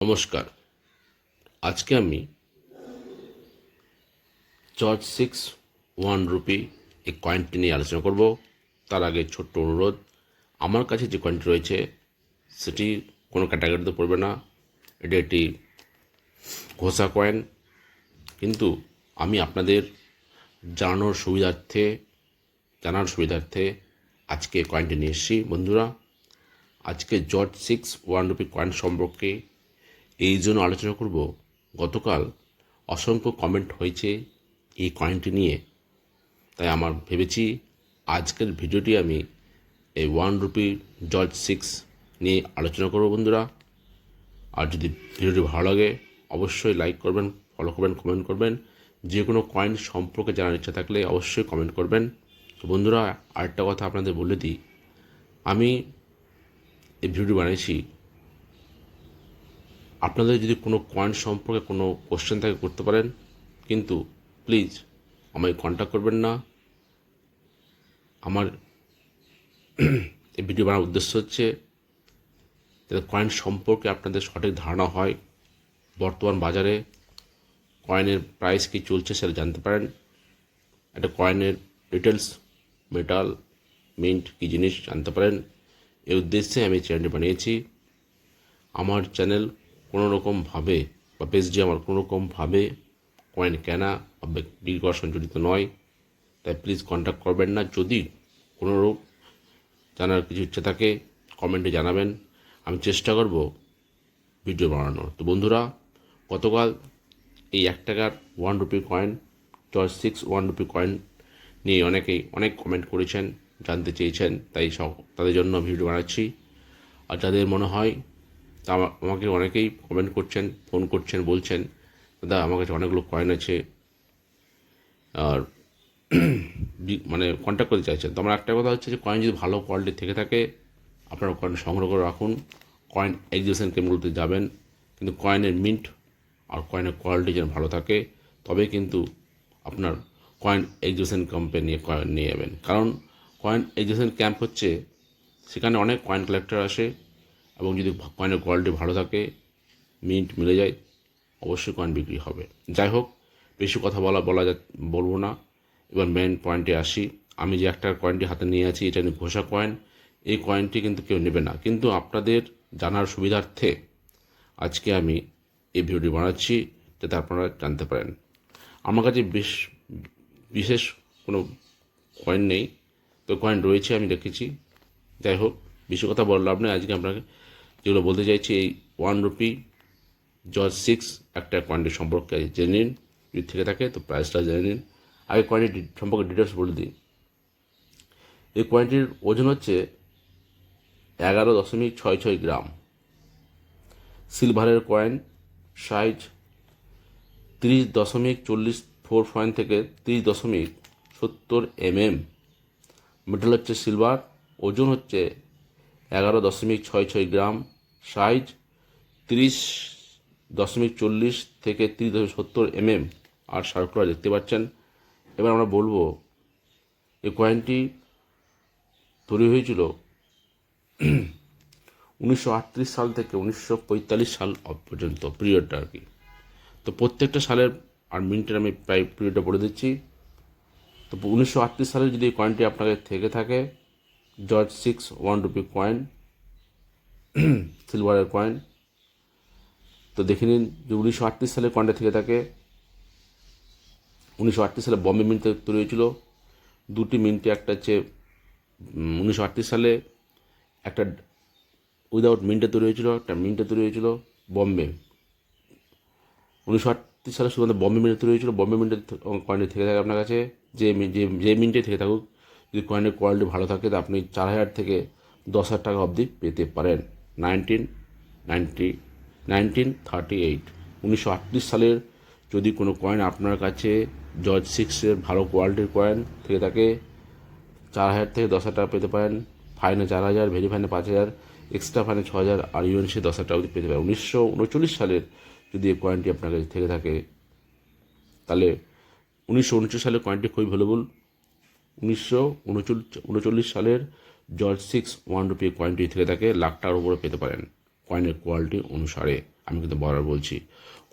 নমস্কার। আজকে আমি জর্জ 1 রুপি এই কয়েনটি নিয়ে আলোচনা করব। তার আগে ছোট্ট অনুরোধ, আমার কাছে যে কয়েনটি রয়েছে সেটি কোনো ক্যাটাগরিতে পড়বে না। এটি একটি ঘোষা কয়েন, কিন্তু আমি আপনাদের জানার সুবিধার্থে আজকে কয়েনটি নিয়ে এসেছি। বন্ধুরা, আজকে জর্জ 1 রুপি কয়েন সম্পর্কে এই জন্য আলোচনা করব, গতকাল অসংখ্য কমেন্ট হয়েছে এই কয়েনটি নিয়ে, তাই আমার ভেবেছি আজকের ভিডিওটি আমি এই 1 রুপি জর্জ নিয়ে আলোচনা করব। বন্ধুরা, আর যদি ভিডিওটি ভালো লাগে অবশ্যই লাইক করবেন, ফলো করবেন, কমেন্ট করবেন। যে কোনো কয়েন সম্পর্কে জানার ইচ্ছা থাকলে অবশ্যই কমেন্ট করবেন। তো বন্ধুরা, আরেকটা কথা আপনাদের বলে দিই, আমি এই ভিডিওটি বানিয়েছি, আপনাদের যদি কোনো কয়েন সম্পর্কে কোনো কোশ্চেন থাকে করতে পারেন, কিন্তু প্লিজ আমায় কন্ট্যাক্ট করবেন না। আমার এই ভিডিও বানানোর উদ্দেশ্য হচ্ছে যাতে কয়েন সম্পর্কে আপনাদের সঠিক ধারণা হয়, বর্তমান বাজারে কয়েনের প্রাইস কী চলছে সেটা জানতে পারেন, একটা কয়েনের ডিটেলস, মেটাল, মিন্ট কী জিনিস জানতে পারেন। এই উদ্দেশ্যে আমি চ্যানেলটি বানিয়েছি। আমার চ্যানেল কোনো রকমভাবে বা পেজটি আমার কোনো রকমভাবে কয়েন কেনা বা বিক্রি করার সঙ্গে জড়িত নয়, তাই প্লিজ কন্ট্যাক্ট করবেন না। যদি কোনো রূপ জানার কিছু ইচ্ছে থাকে কমেন্টে জানাবেন, আমি চেষ্টা করব ভিডিও বানানোর। তো বন্ধুরা, গতকাল এই 1 টাকার 1 rupee coin George 1 rupee coin নিয়ে অনেকেই অনেক কমেন্ট করেছেন, জানতে চেয়েছেন, তাই তাদের জন্য ভিডিও বানাচ্ছি। আর যাদের মনে হয়, তা আমাকে অনেকেই কমেন্ট করছেন, ফোন করছেন, বলছেন দাদা আমার কাছে অনেকগুলো কয়েন আছে, আর মানে কন্ট্যাক্ট করতে চাইছেন। তো আমার একটা কথা হচ্ছে যে কয়েন যদি ভালো কোয়ালিটি থেকে থাকে আপনারা কয়েন সংগ্রহ করে রাখুন, কয়েন এক্সিবিশন কেন্দ্রগুলোতে যাবেন, কিন্তু কয়েনের মিন্ট আর কয়েনের কোয়ালিটি যেন ভালো থাকে, তবে কিন্তু আপনার কয়েন এক্সিবিশন ক্যাম্পে নিয়ে কয়েন নিয়ে যাবেন। কারণ কয়েন এক্সিবিশন ক্যাম্প হচ্ছে, সেখানে অনেক কয়েন কালেক্টর আসে, এবং যদি কয়েনের কোয়ালিটি ভালো থাকে, মিন্ট মিলে যায়, অবশ্যই কয়েন বিক্রি হবে। যাই হোক, বেশি কথা বলবো না, এবার মেন পয়েন্টে আসি। আমি যে একটা কয়েনটি হাতে নিয়ে আছি, এটা ঘোষা কয়েন। এই কয়েনটি কিন্তু কেউ নেবে না, কিন্তু আপনাদের জানার সুবিধার্থে আজকে আমি এই ভিডিওটি বানাচ্ছি, যাতে আপনারা জানতে পারেন। আমার কাছে বিশেষ কোনো কয়েন নেই, তো কয়েন রয়েছে আমি রেখেছি। যাই হোক, বেশি কথা বললাম না। আজকে আপনাকে যেগুলো বলতে চাইছি, এই 1 রুপি জর্জ একটা কয়েনটি সম্পর্কে জেনে নিন, যদি থেকে থাকে তো প্রাইসটা জেনে নিন। আগে কয়েনটি সম্পর্কে ডিটেলস বলে দিই। এই কয়েনটির ওজন হচ্ছে 11.66 গ্রাম। সিলভারের কয়েন, সাইজ 30.44 পয়েন্ট থেকে 30.70 মেটাল হচ্ছে সিলভার, ওজন হচ্ছে 11.66 গ্রাম, সাইজ 30.40 থেকে 30.70 আর সার্কুলার দেখতে পাচ্ছেন। এবার আমরা বলবো এই কয়েনটি তৈরি হয়েছিল 1938 সাল থেকে 1945 সাল পর্যন্ত পিরিয়ডটা আর কি। তো প্রত্যেকটা সালের আর মিনিটের আমি প্রায় পিরিয়ডটা বলে দিচ্ছি। তো 1938 সালে যদি এই কয়েনটি আপনাকে থেকে থাকে, জর্জ 1 রুপি কয়েন, সিলভারের কয়েন, তো দেখে নিন যে 1938 সালে কয়েনটা থেকে থাকে। 1938 সালে বম্বে মিন্ট তৈরি হয়েছিল, দুটি মিন্টে, একটা হচ্ছে 1938 সালে একটা উইদাউট মিন্টে তৈরি হয়েছিল, একটা মিন্টে তৈরি হয়েছিল বম্বে। 1938 সালে শুধুমাত্র বম্বে মিন্টে তৈরি হয়েছিল। বম্বে মিন্টের কয়েনটি থেকে থাকে আপনার কাছে, যে মিন্টে থেকে থাকুক, যদি কয়েনের কোয়ালিটি ভালো থাকে তো আপনি 4,000 থেকে 10,000 টাকা অবধি পেতে পারেন। 1938 সালের যদি কোনো কয়েন আপনার কাছে জর্জ ভালো কোয়ালিটির কয়েন থেকে থাকে, 4,000 থেকে 10,000 টাকা পেতে পারেন। ফাইনে 4,000, ভেরি ফাইনে 5,000, এক্সট্রা ফাইনে 6,000, আর ইউএনসি 10,000 টাকা অবধি পেতে পারেন। 1939 সালের যদি এই কয়েনটি আপনার কাছে থেকে থাকে, তাহলে 1939 সালের কয়েনটি খুবই ভ্যালুবল। 1939 সালের জর্জ 1 রুপি কয়েনটি থেকে থাকে, লাখ টাকার উপরে পেতে পারেন কয়েনের কোয়ালিটি অনুসারে। আমি কিন্তু বারবার বলছি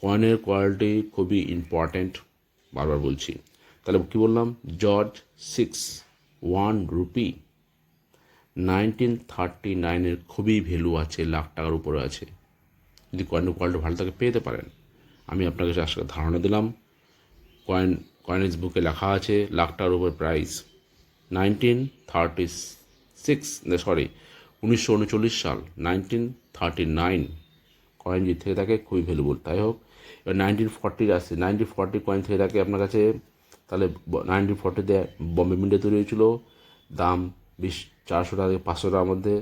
কয়েনের কোয়ালিটি খুবই ইম্পর্ট্যান্ট, বারবার বলছি। তাহলে কী বললাম, জর্জ 6 1 রুপি 1939 খুবই ভ্যালু আছে, লাখ টাকার উপরে আছে। যদি কয়েনের কোয়ালিটি ভালো থাকে পেতে পারেন। আমি আপনাকে আজকে ধারণা দিলাম। কয়েনের বুকে লেখা আছে লাখ টাকার উপর প্রাইস। 1939 সাল 1939 কয়েন যদি থেকে থাকে খুবই ভ্যালুবল। তাই হোক, এবার 1940 আসছে, 1940 কয়েন থেকে থাকে আপনার কাছে, তাহলে 1940-তে বম্বে মিন্টে তৈরি হয়েছিল, দাম 400 টাকা থেকে 500 টাকার মধ্যে।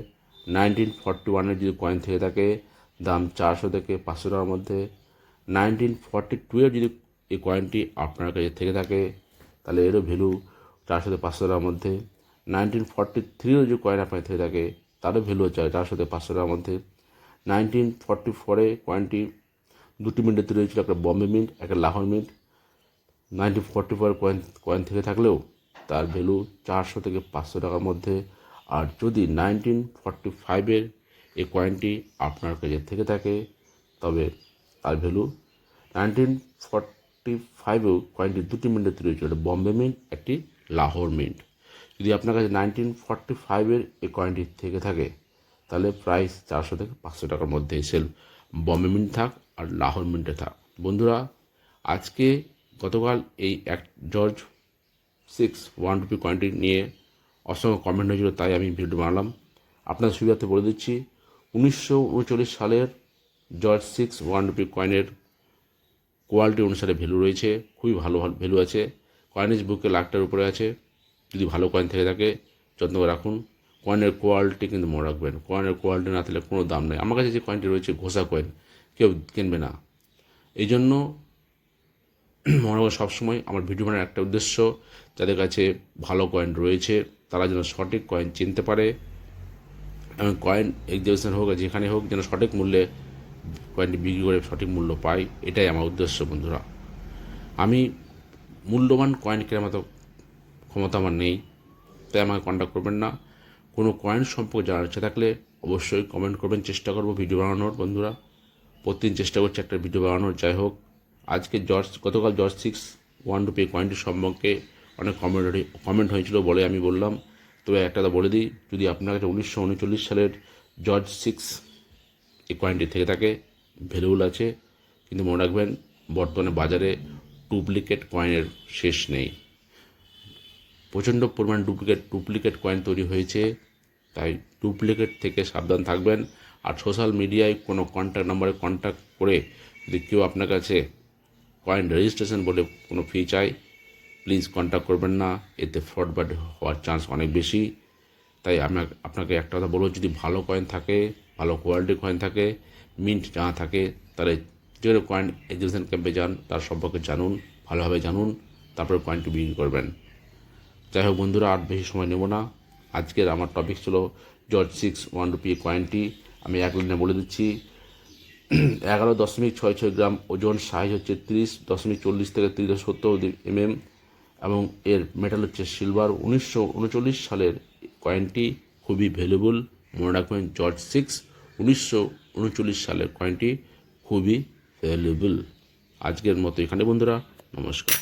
1941-এর যদি কয়েন থেকে থাকে, দাম 400 থেকে 500 টাকার মধ্যে। 1942-এর যদি এই কয়েনটি আপনার কাছে থেকে থাকে, তাহলে এরও ভ্যালু 400 থেকে 500 টাকার মধ্যে। 1943-এর যে কয়েন আপনার থেকে থাকে, তারও ভ্যালু হচ্ছে 400 থেকে 500 টাকার মধ্যে। 1944-এ কয়েনটি দুটি মিন্টে তৈরি হয়েছিল, একটা বম্বে মিন্ট, একটা লাহোর মিন্ট। 1944 কয়েন থেকে থাকলেও তার ভ্যালু 400 থেকে 500 টাকার মধ্যে। আর যদি 1945-এর এই কয়েনটি আপনার কাছে থেকে থাকে, তবে তার ভ্যালু 1945-এও কয়েনটি দুটি মিন্টে তৈরি হয়েছিল, একটা বম্বে মিন্ট, একটি লাহোর মিন্ট। যদি আপনার কাছে 1945-এর এই কয়েনটি থেকে থাকে, তাহলে প্রাইস 400 থেকে 500 টাকার মধ্যে সেল বম্বে মিন্ট থাক আর লাহোর মিন্টে থাক। বন্ধুরা, আজকে গতকাল এই জর্জ 6 1 রুপি কয়েনটি নিয়ে অসংখ্য কমেন্ট হয়েছিল, তাই আমি ভিডিও বানালাম। আপনার সুবিধার্থে বলে দিচ্ছি, 1939 সালের জর্জ 6 1 রুপি কয়েনের কোয়ালিটি অনুসারে ভ্যালু রয়েছে, খুবই ভালো ভ্যালু আছে। কয়েনের বুকে লাখটার উপরে আছে। যদি ভালো কয়েন থেকে থাকে যত্ন করে রাখুন। কয়েনের কোয়ালিটি কিন্তু মনে রাখবেন, কয়েনের কোয়ালিটি না থাকলে কোনো দাম নেই। আমার কাছে যে কয়েনটি রয়েছে ঘোষা কয়েন, কেউ কিনবে না। এই জন্য মনে হয় সবসময় আমার ভিডিও বানানোর একটা উদ্দেশ্য, যাদের কাছে ভালো কয়েন রয়েছে তারা যেন সঠিক কয়েন চিনতে পারে, এবং কয়েন এক্সিবিশন হোক আর যেখানে হোক যেন সঠিক মূল্যে কয়েনটি বিক্রি করে সঠিক মূল্য পাই, এটাই আমার উদ্দেশ্য। বন্ধুরা, আমি মূল্যবান কয়েন কেনার মতো ক্ষমতা আমার নেই, তাই আমাকে কন্ট্যাক্ট করবেন না। কোনো কয়েন সম্পর্কে জানার ইচ্ছা থাকলে অবশ্যই কমেন্ট করবেন, চেষ্টা করব ভিডিও বানানোর। বন্ধুরা, প্রতিদিন চেষ্টা করছি একটা ভিডিও বানানোর। যাই হোক, আজকে গতকাল জর্জ 6 1 রুপি কয়েনটির সম্পর্কে অনেক কমেন্ট হয়েছিল বলে আমি বললাম। তবে একটা কথা বলে দিই, যদি আপনার কাছে 1939 সালের জর্জ 6 এই কয়েনটি থেকে থাকে, ভ্যালুবল আছে, কিন্তু মনে রাখবেন বর্তমানে বাজারে ডুপ্লিকেট কয়েনের শেষ নেই। প্রচণ্ড পরিমাণ ডুপ্লিকেট কয়েন তৈরি হয়েছে, তাই ডুপ্লিকেট থেকে সাবধান থাকবেন। আর সোশ্যাল মিডিয়ায় কোনো কন্ট্যাক্ট নাম্বারে কন্ট্যাক্ট করে যদি কেউ আপনার কাছে কয়েন রেজিস্ট্রেশন বলে কোনো ফি চাই, প্লিজ কন্ট্যাক্ট করবেন না, এতে ফ্রড হওয়ার চান্স অনেক বেশি। তাই আপনাকে একটা কথা বলবো, যদি ভালো কয়েন থাকে, ভালো কোয়ালিটির কয়েন থাকে, মিন্ট জানা থাকে, তাহলে যে কয়েন এক্সিবিশন ক্যাম্পে যান, তার সম্পর্কে জানুন, ভালোভাবে জানুন, তারপরে কয়েনটি বিক্রি করবেন। যাই হোক বন্ধুরা, আর বেশি সময় নেব না। আজকের আমার টপিক ছিল জর্জ 6 1 রুপি কয়েনটি। আমি এক লাইনে বলে দিচ্ছি, 11.66 গ্রাম ওজন, সাইজ হচ্ছে 30.40 থেকে 30.70 mm, এবং এর মেটাল হচ্ছে সিলভার। 1939 সালের কয়েনটি খুবই ভ্যালুবল, মনে রাখবেন জর্জ 6 1939 সালের কয়েনটি খুবই ভ্যালুবল। আজকের মতো এখানে বন্ধুরা, নমস্কার।